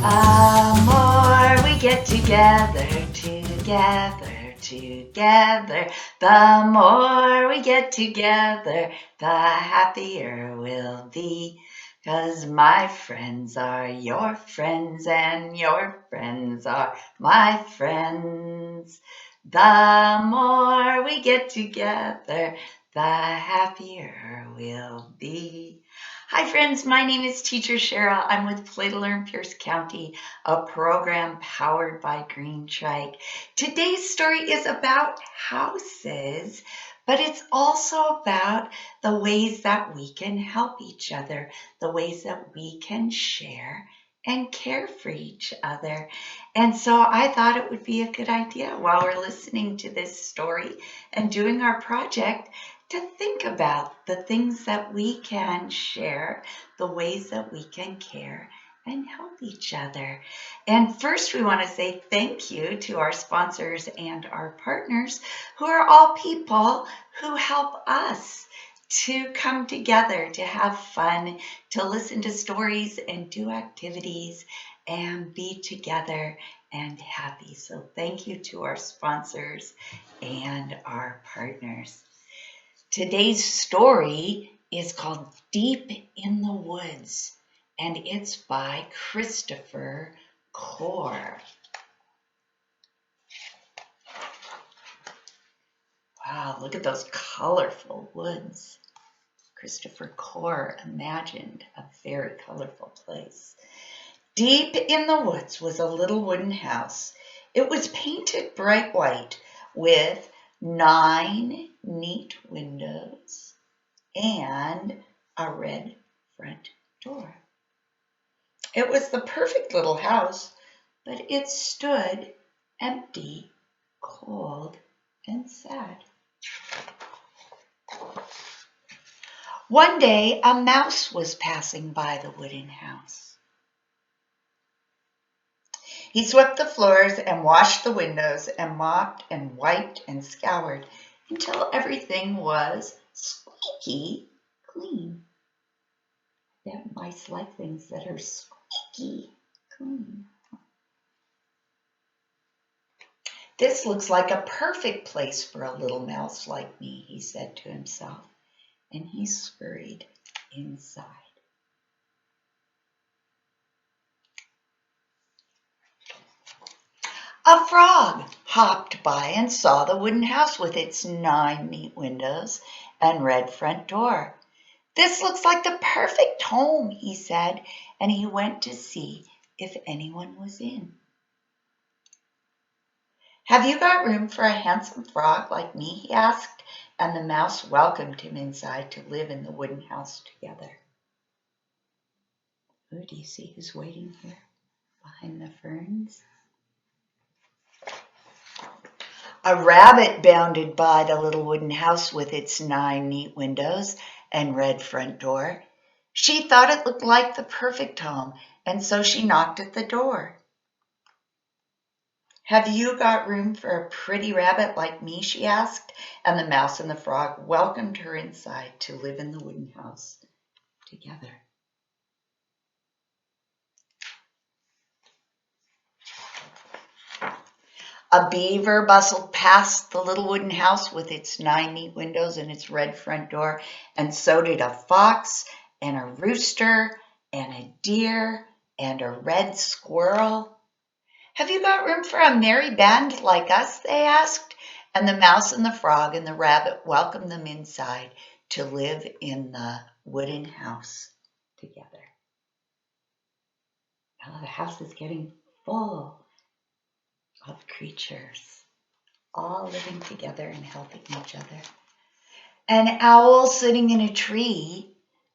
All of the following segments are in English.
The more we get together, the more we get together, the happier we'll be. 'Cause my friends are your friends and your friends are my friends. The more we get together, the happier we'll be. Hi friends, my name is Teacher Cheryl. I'm with Play to Learn Pierce County, a program powered by Green Trike. Today's story is about houses, but it's also about the ways that we can help each other, the ways that we can share and care for each other. And so I thought it would be a good idea while we're listening to this story and doing our project to think about the things that we can share, the ways that we can care and help each other. And first, we want to say thank you to our sponsors and our partners, who are all people who help us to come together, to have fun, to listen to stories and do activities and be together and happy. So thank you to our sponsors and our partners. Today's story is called Deep in the Woods, and it's by Christopher Corr. Wow, look at those colorful woods. Christopher Corr imagined a very colorful place. Deep in the woods was a little wooden house. It was painted bright white with 9 neat windows and a red front door. It was the perfect little house, but it stood empty, cold, and sad. One day, a mouse was passing by the wooden house. He swept the floors and washed the windows and mopped and wiped and scoured until everything was squeaky clean. I bet mice like things that are squeaky clean. This looks like a perfect place for a little mouse like me, he said to himself, and he scurried inside. A frog hopped by and saw the wooden house with its 9 neat windows and red front door. This looks like the perfect home, he said, and he went to see if anyone was in. Have you got room for a handsome frog like me, he asked, and the mouse welcomed him inside to live in the wooden house together. Ooh, do you see who's waiting here behind the ferns? A rabbit bounded by the little wooden house with its 9 neat windows and red front door. She thought it looked like the perfect home, and so she knocked at the door. Have you got room for a pretty rabbit like me, she asked, and the mouse and the frog welcomed her inside to live in the wooden house together. A beaver bustled past the little wooden house with its 9 neat windows and its red front door, and so did a fox and a rooster and a deer and a red squirrel. Have you got room for a merry band like us, they asked, and the mouse and the frog and the rabbit welcomed them inside to live in the wooden house together. Now the house is getting full of creatures, all living together and helping each other. An owl sitting in a tree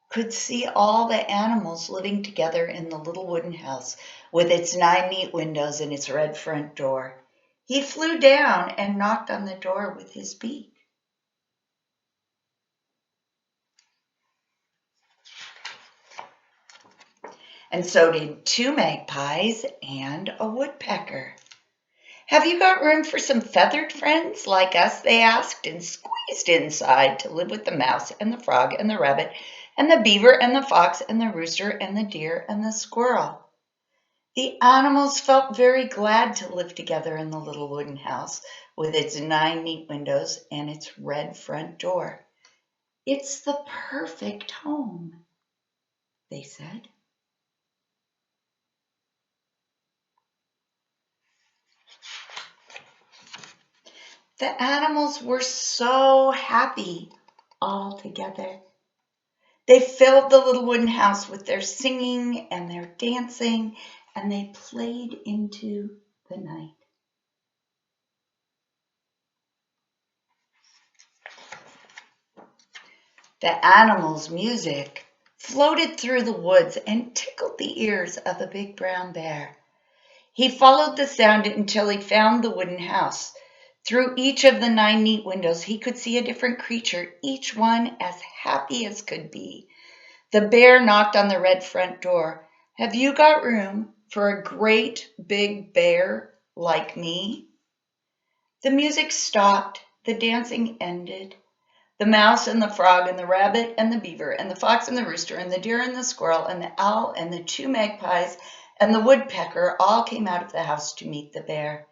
could see all the animals living together in the little wooden house with its 9 neat windows and its red front door. He flew down and knocked on the door with his beak. And so did 2 magpies and a woodpecker. Have you got room for some feathered friends like us, they asked, and squeezed inside to live with the mouse and the frog and the rabbit and the beaver and the fox and the rooster and the deer and the squirrel. The animals felt very glad to live together in the little wooden house with its 9 neat windows and its red front door. "It's the perfect home," they said. The animals were so happy all together. They filled the little wooden house with their singing and their dancing, and they played into the night. The animals' music floated through the woods and tickled the ears of the big brown bear. He followed the sound until he found the wooden house. Through each of the 9 neat windows, he could see a different creature, each one as happy as could be. The bear knocked on the red front door. "Have you got room for a great big bear like me?" The music stopped. The dancing ended. The mouse and the frog and the rabbit and the beaver and the fox and the rooster and the deer and the squirrel and the owl and the 2 magpies and the woodpecker all came out of the house to meet the bear.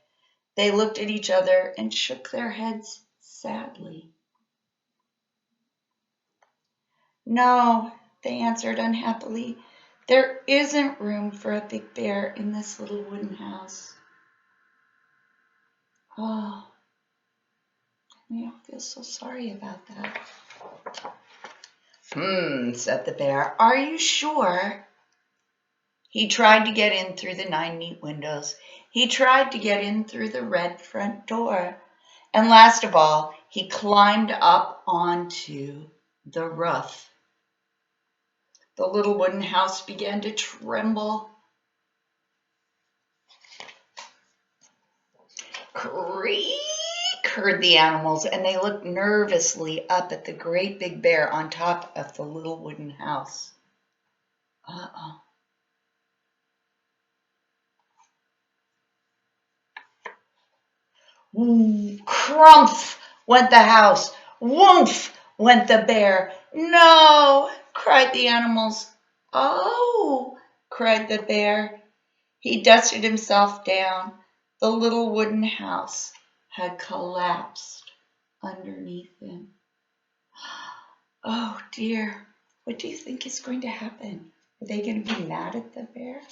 They looked at each other and shook their heads sadly. "No," they answered unhappily. "There isn't room for a big bear in this little wooden house." Oh, I feel so sorry about that. Said the bear. "Are you sure?" He tried to get in through the 9 neat windows. He tried to get in through the red front door. And last of all, he climbed up onto the roof. The little wooden house began to tremble. "Creak," heard the animals, and they looked nervously up at the great big bear on top of the little wooden house. Uh-oh. Crumph went the house. Woomph went the bear. "No," cried the animals. "Oh," cried the bear. He dusted himself down. The little wooden house had collapsed underneath him. Oh dear, what do you think is going to happen? Are they going to be mad at the bear?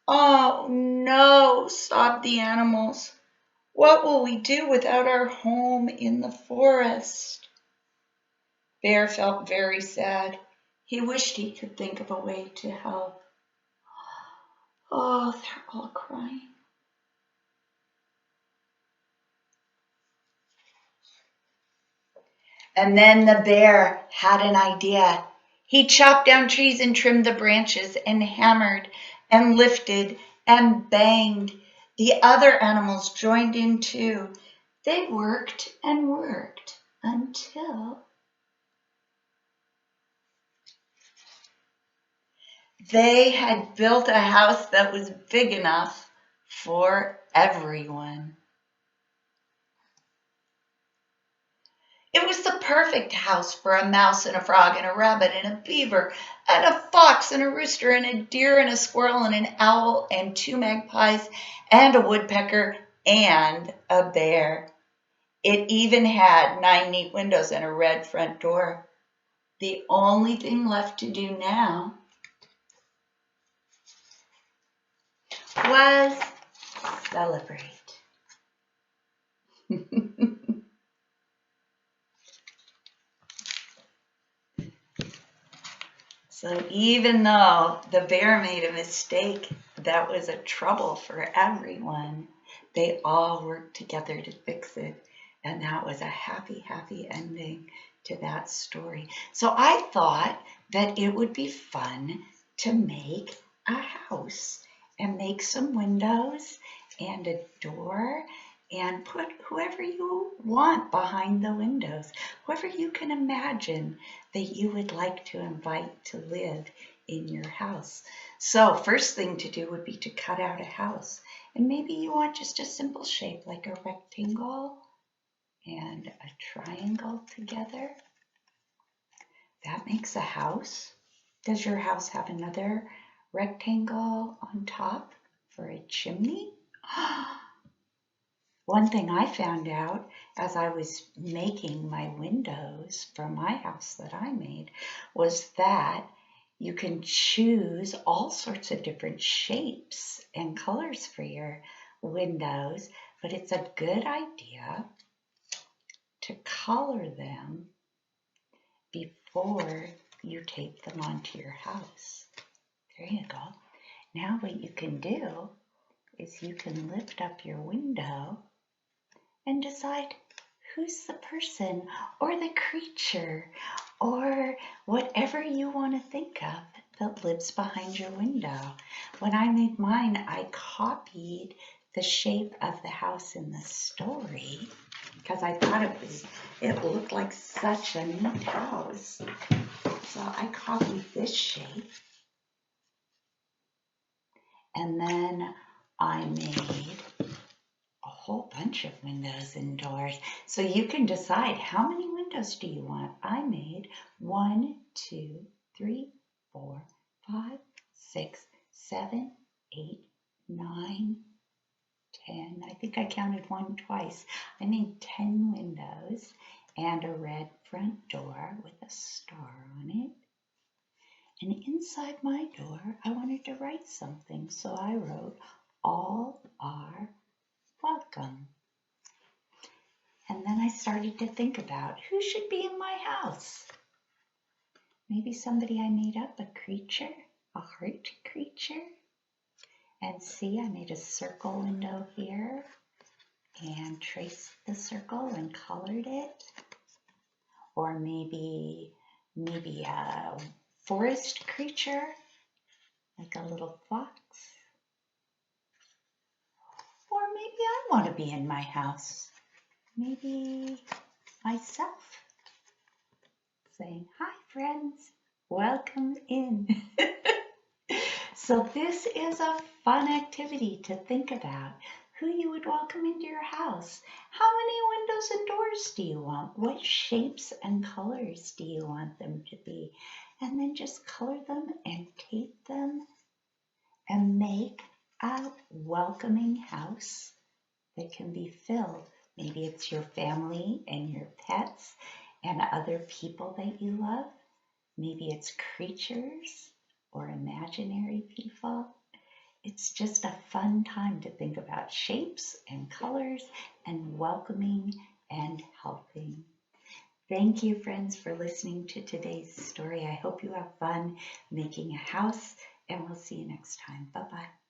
"Oh no," sobbed the animals. "What will we do without our home in the forest?" Bear felt very sad. He wished he could think of a way to help. Oh, they're all crying. And then the bear had an idea. He chopped down trees and trimmed the branches and hammered and lifted and banged. The other animals joined in too. They worked and worked until they had built a house that was big enough for everyone. It was the perfect house for a mouse and a frog and a rabbit and a beaver and a fox and a rooster and a deer and a squirrel and an owl and 2 magpies and a woodpecker and a bear. It even had 9 neat windows and a red front door. The only thing left to do now was celebrate. So even though the bear made a mistake that was a trouble for everyone, they all worked together to fix it. And that was a happy, happy ending to that story. So I thought that it would be fun to make a house and make some windows and a door and put whoever you want behind the windows, whoever you can imagine that you would like to invite to live in your house. So first thing to do would be to cut out a house. And maybe you want just a simple shape like a rectangle and a triangle together. That makes a house. Does your house have another rectangle on top for a chimney? One thing I found out as I was making my windows for my house that I made was that you can choose all sorts of different shapes and colors for your windows, but it's a good idea to color them before you tape them onto your house. There you go. Now what you can do is you can lift up your window and decide who's the person or the creature or whatever you want to think of that lives behind your window. When I made mine, I copied the shape of the house in the story because I thought it looked like such a neat house. So I copied this shape, and then I made a whole bunch of windows and doors. So you can decide how many windows do you want. I made 1, 2, 3, 4, 5, 6, 7, 8, 9, 10. I think I counted one twice. I made 10 windows and a red front door with a star on it. And inside my door, I wanted to write something, so I wrote, "All are welcome." And then I started to think about who should be in my house. Maybe somebody I made up, a creature, a heart creature. And see, I made a circle window here and traced the circle and colored it. Or maybe a forest creature, like a little fox. Or maybe I want to be in my house. Maybe myself, saying, "Hi friends, welcome in." So this is a fun activity to think about who you would welcome into your house. How many windows and doors do you want? What shapes and colors do you want them to be? And then just color them and tape them and make a welcoming house that can be filled. Maybe it's your family and your pets and other people that you love. Maybe it's creatures or imaginary people. It's just a fun time to think about shapes and colors and welcoming and helping. Thank you, friends, for listening to today's story. I hope you have fun making a house, and we'll see you next time. Bye-bye.